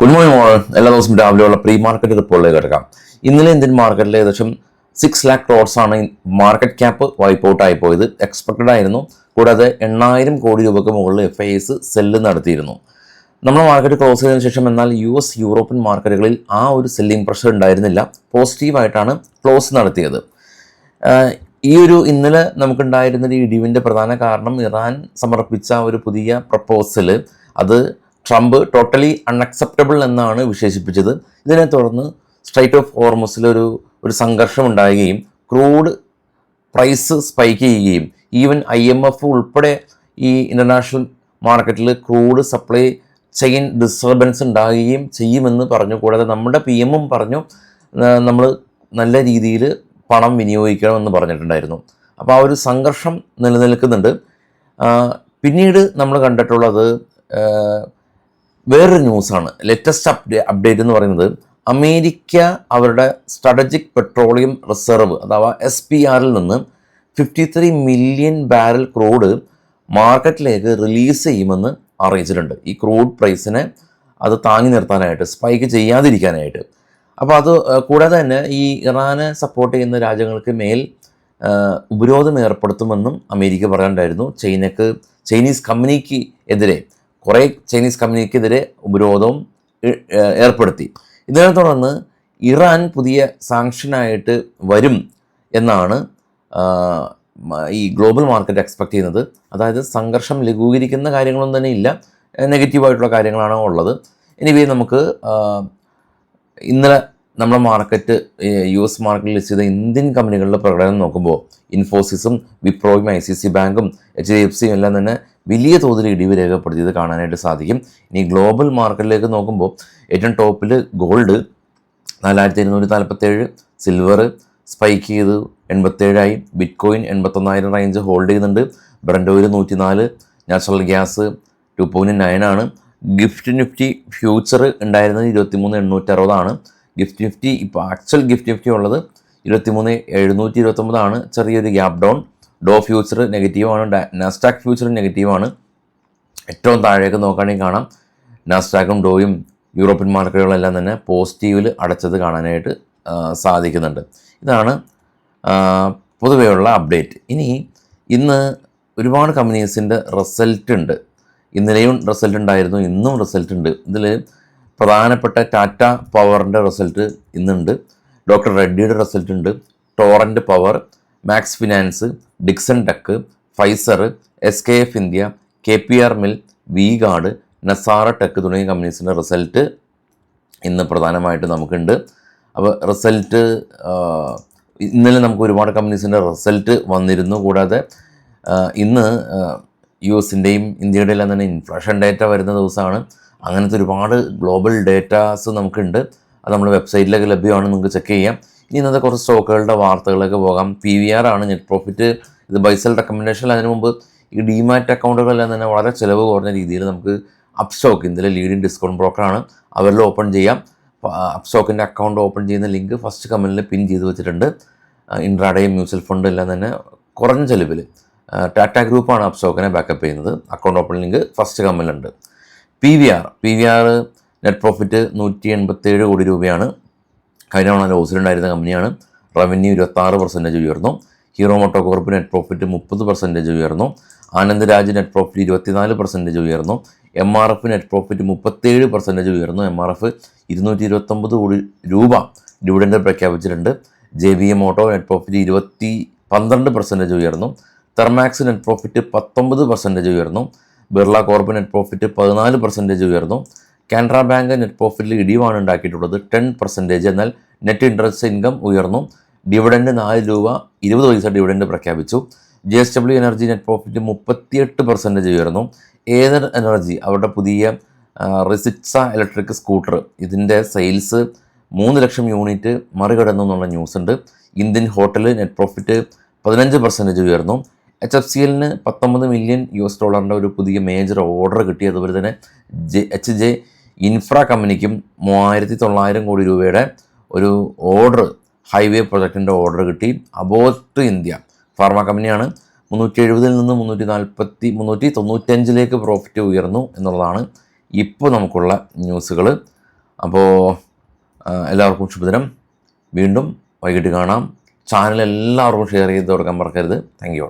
Good morning all. എല്ലാ ദിവസവും രാവിലെയുള്ള പ്രീ മാർക്കറ്റ് റിപ്പോർട്ടിലേക്ക് കിടക്കാം. ഇന്നലെ ഇന്ത്യൻ മാർക്കറ്റിൽ ഏകദേശം 6 lakh crores ആണ് മാർക്കറ്റ് ക്യാപ്പ് വൈപ്പ് ഔട്ട് ആയി പോയത്. എക്സ്പെക്റ്റഡ് ആയിരുന്നു. കൂടാതെ 8,000 കോടി രൂപയ്ക്ക് മുകളിൽ FIIs സെല്ല് നടത്തിയിരുന്നു. നമ്മുടെ മാർക്കറ്റ് ക്ലോസ് ചെയ്തതിനു ശേഷം എന്നാൽ US യൂറോപ്യൻ മാർക്കറ്റുകളിൽ ആ ഒരു സെല്ലിംഗ് പ്രഷർ ഉണ്ടായിരുന്നില്ല. പോസിറ്റീവായിട്ടാണ് ക്ലോസ് നടത്തിയത്. ഈ ഒരു ഇന്നലെ നമുക്കുണ്ടായിരുന്നൊരു ഇടിവിൻ്റെ പ്രധാന കാരണം ഇറാൻ സമർപ്പിച്ച ഒരു പുതിയ പ്രപ്പോസൽ, അത് ട്രംപ് ടോട്ടലി അൺഅക്സെപ്റ്റബിൾ എന്നാണ് വിശേഷിപ്പിച്ചത്. ഇതിനെ തുടർന്ന് സ്ട്രൈറ്റ് ഓഫ് ഹോർമുസിൽ ഒരു സംഘർഷം ഉണ്ടാകുകയും ക്രൂഡ് പ്രൈസ് സ്പൈക്ക് ചെയ്യുകയും ഈവൻ IMF ഉൾപ്പെടെ ഈ ഇൻ്റർനാഷണൽ മാർക്കറ്റിൽ ക്രൂഡ് സപ്ലൈ ചെയിൻ ഡിസ്റ്റർബൻസ് ഉണ്ടാകുകയും ചെയ്യുമെന്ന് പറഞ്ഞു. കൂടാതെ നമ്മുടെ PM പറഞ്ഞു നമ്മൾ നല്ല രീതിയിൽ പണം വിനിയോഗിക്കണമെന്ന് പറഞ്ഞിട്ടുണ്ടായിരുന്നു. അപ്പോൾ ആ ഒരു സംഘർഷം നിലനിൽക്കുന്നുണ്ട്. പിന്നീട് നമ്മൾ കണ്ടിട്ടുള്ളത് വേറൊരു ന്യൂസാണ്. ലേറ്റസ്റ്റ് അപ്ഡേറ്റ് എന്ന് പറയുന്നത് അമേരിക്ക അവരുടെ സ്ട്രാറ്റജിക് പെട്രോളിയം റിസർവ് അഥവാ SPRൽ നിന്ന് 53 മില്യൺ ബാരൽ ക്രൂഡ് മാർക്കറ്റിലേക്ക് റിലീസ് ചെയ്യുമെന്ന് അറിയിച്ചിട്ടുണ്ട്. ഈ ക്രൂഡ് പ്രൈസിനെ അത് താങ്ങി നിർത്താനായിട്ട്, സ്പൈക്ക് ചെയ്യാതിരിക്കാനായിട്ട്. അപ്പോൾ അത് കൂടാതെ തന്നെ ഈ ഇറാനെ സപ്പോർട്ട് ചെയ്യുന്ന രാജ്യങ്ങൾക്ക് മേൽ ഉപരോധം ഏർപ്പെടുത്തുമെന്നും അമേരിക്ക പറയാനുണ്ടായിരുന്നു. ചൈനീസ് കമ്പനിക്ക് എതിരെ കുറേ ചൈനീസ് കമ്പനിക്കെതിരെ ഉപരോധവും ഏർപ്പെടുത്തി. ഇതിനെ തുടർന്ന് ഇറാൻ പുതിയ സാങ്ഷനായിട്ട് വരും എന്നാണ് ഈ ഗ്ലോബൽ മാർക്കറ്റ് എക്സ്പെക്ട് ചെയ്യുന്നത്. അതായത് സംഘർഷം ലഘൂകരിക്കുന്ന കാര്യങ്ങളൊന്നും തന്നെ ഇല്ല, നെഗറ്റീവായിട്ടുള്ള കാര്യങ്ങളാണ് ഉള്ളത്. എനിവേ നമുക്ക് ഇന്നലെ നമ്മുടെ മാർക്കറ്റ് US മാർക്കറ്റിൽ ലിസ്റ്റ് ചെയ്ത ഇന്ത്യൻ കമ്പനികളുടെ പ്രകടനം നോക്കുമ്പോൾ ഇൻഫോസിസും വിപ്രോയും ICICI ബാങ്കും HDFCയും എല്ലാം തന്നെ വലിയ തോതിൽ ഇടിവ് രേഖപ്പെടുത്തിയത് കാണാനായിട്ട് സാധിക്കും. ഇനി ഗ്ലോബൽ മാർക്കറ്റിലേക്ക് നോക്കുമ്പോൾ ഏറ്റവും ടോപ്പിൽ ഗോൾഡ് 4247, സിൽവർ സ്പൈക്ക് ചെയ്ത് 87ആയി, ബിറ്റ്കോയിൻ 81,000 റേഞ്ച് ഹോൾഡ് ചെയ്യുന്നുണ്ട്, ബ്രന്റ് ഓയിൽ 104, നാച്ചുറൽ ഗ്യാസ് 2.9 ആണ്. ഗിഫ്റ്റ് നിഫ്റ്റി ഫ്യൂച്ചർ ഉണ്ടായിരുന്നത് 23,860 ആണ്. ഗിഫ്റ്റ് നിഫ്റ്റി ഇപ്പോൾ ആക്ച്വൽ ഗിഫ്റ്റ് നിഫ്റ്റി ഉള്ളത് 23,729 ആണ്. ചെറിയൊരു ഗ്യാപ്പ് ഡൗൺ. ഡോ ഫ്യൂച്ചർ നെഗറ്റീവാണ്, നാസ്ഡാക്ക് ഫ്യൂച്ചർ നെഗറ്റീവാണ്. ഏറ്റവും താഴേക്ക് നോക്കുകയാണെങ്കിൽ കാണാം നാസ്ഡാക്കും ഡോയും യൂറോപ്യൻ മാർക്കറ്റുകളെല്ലാം തന്നെ പോസിറ്റീവിൽ അടച്ചത് കാണാനായിട്ട് സാധിക്കുന്നുണ്ട്. ഇതാണ് പൊതുവെയുള്ള അപ്ഡേറ്റ്. ഇന്ന് ഒരുപാട് കമ്പനീസിൻ്റെ റിസൾട്ട് ഉണ്ട്. ഇന്നലെയും റിസൾട്ട് ഉണ്ടായിരുന്നു, ഇന്നും റിസൾട്ട് ഉണ്ട്. ഇതിൽ പ്രധാനപ്പെട്ട ടാറ്റ പവറിൻ്റെ റിസൾട്ട് ഇന്നുണ്ട്, ഡോക്ടർ റെഡ്ഡിയുടെ റിസൾട്ട് ഉണ്ട്, Torrent Power, Max Finance, Dixon Tech, Pfizer, SKF India, KPR mill, V-ഗാർഡ്, നസാറ ടെക് തുടങ്ങിയ കമ്പനീസിൻ്റെ റിസൾട്ട് ഇന്ന് പ്രധാനമായിട്ട് നമുക്കുണ്ട്. അപ്പോൾ റിസൾട്ട് ഇന്നലെ നമുക്ക് ഒരുപാട് കമ്പനീസിൻ്റെ റിസൾട്ട് വന്നിരുന്നു. കൂടാതെ ഇന്ന് US-ൻ്റെയും ഇന്ത്യയുടെ എല്ലാം തന്നെ ഇൻഫ്ലേഷൻ ഡേറ്റ വരുന്ന ദിവസമാണ്. അങ്ങനത്തെ ഒരുപാട് ഗ്ലോബൽ ഡേറ്റാസ് നമുക്കുണ്ട്. അത് നമ്മുടെ വെബ്സൈറ്റിലേക്ക് ലഭ്യമാണ്, നിങ്ങൾക്ക് ചെക്ക് ചെയ്യാം. ഇന്നത്തെ കുറച്ച് സ്റ്റോക്കുകളുടെ വാർത്തകളിലേക്ക് പോകാം. PVR ആണ് നെറ്റ് പ്രോഫിറ്റ്. ഇത് ബൈസൽ റെക്കമെൻഡേഷൻ. അതിനു മുമ്പ് ഈ ഡിമാറ്റ് അക്കൗണ്ടുകളെല്ലാം തന്നെ വളരെ ചിലവ് കുറഞ്ഞ രീതിയിൽ നമുക്ക് അപ്സ്റ്റോക്ക്, ഇതിലെ ലീഡിങ് ഡിസ്കൗണ്ട് ബ്രോക്കറാണ്, അവരിൽ ഓപ്പൺ ചെയ്യാം. അപ്സ്റ്റോക്കിൻ്റെ അക്കൗണ്ട് ഓപ്പൺ ചെയ്യുന്ന ലിങ്ക് ഫസ്റ്റ് കമൻറ്റിൽ പിൻ ചെയ്ത് വെച്ചിട്ടുണ്ട്. ഇൻട്രാഡേ മ്യൂച്വൽ ഫണ്ട് എല്ലാം തന്നെ കുറഞ്ഞ ചിലവിൽ ടാറ്റ ഗ്രൂപ്പാണ് അപ്സ്റ്റോക്കിനെ ബാക്കപ്പ് ചെയ്യുന്നത്. അക്കൗണ്ട് ഓപ്പൺ ലിങ്ക് ഫസ്റ്റ് കമൻറ്റിലുണ്ട്. PVR നെറ്റ് പ്രോഫിറ്റ് 187 കോടി രൂപയാണ്. കഴിഞ്ഞ തവണ ലോസിലുണ്ടായിരുന്ന കമ്പനിയാണ്. റവന്യൂ 26% ഉയർന്നു. Hero MotoCorp net profit 30% ഉയർന്നു. ആനന്ദ് രാജ് നെറ്റ് പ്രോഫിറ്റ് 24% ഉയർന്നു. MRF നെറ്റ് പ്രോഫിറ്റ് 37% ഉയർന്നു. MRF 229 കോടി രൂപ ഡിവിഡൻഡ് പ്രഖ്യാപിച്ചിട്ടുണ്ട്. JBM ഓട്ടോ നെറ്റ് പ്രോഫിറ്റ് 12% ഉയർന്നു. തെർമാക്സ് നെറ്റ് പ്രോഫിറ്റ് 19% ഉയർന്നു. ബിർള കോർപ്പ് നെറ്റ് പ്രോഫിറ്റ് 14% ഉയർന്നു. കാനറ ബാങ്ക് നെറ്റ് പ്രോഫിറ്റിൽ ഇടിവാണ് ഉണ്ടാക്കിയിട്ടുള്ളത് 10%. എന്നാൽ നെറ്റ് ഇൻട്രസ്റ്റ് ഇൻകം ഉയർന്നു. ഡിവിഡൻഡ് 4 രൂപ 20 പൈസ ഡിവിഡൻഡ് പ്രഖ്യാപിച്ചു. JSW എനർജി നെറ്റ് പ്രോഫിറ്റ് 38% ഉയർന്നു. ഏതർ എനർജി അവരുടെ പുതിയ റിസിറ്റ്സ ഇലക്ട്രിക് സ്കൂട്ടർ, ഇതിൻ്റെ സെയിൽസ് 3 ലക്ഷം യൂണിറ്റ് മറികടന്നു എന്നുള്ള ന്യൂസ് ഉണ്ട്. ഇന്ത്യൻ ഹോട്ടൽ നെറ്റ് പ്രോഫിറ്റ് 15% ഉയർന്നു. HFCLന് $19 മില്യൺ ഒരു പുതിയ മേജർ ഓർഡർ കിട്ടി. അതുപോലെ തന്നെ HJ ഇൻഫ്ര കമ്പനിക്കും 3,900 കോടി രൂപയുടെ ഒരു ഓർഡർ, ഹൈവേ പ്രൊജക്റ്റിൻ്റെ ഓർഡർ കിട്ടി. അബോട്ട് ഇന്ത്യ ഫാർമ കമ്പനിയാണ്. 370 നിന്ന് 395 പ്രോഫിറ്റ് ഉയർന്നു എന്നുള്ളതാണ് ഇപ്പോൾ നമുക്കുള്ള ന്യൂസുകൾ. അപ്പോൾ എല്ലാവർക്കും ശുഭദിനം. വീണ്ടും വൈകിട്ട് കാണാം. ചാനൽ എല്ലാവർക്കും ഷെയർ ചെയ്ത് കൊടുക്കാൻ മറക്കരുത്. Thank you.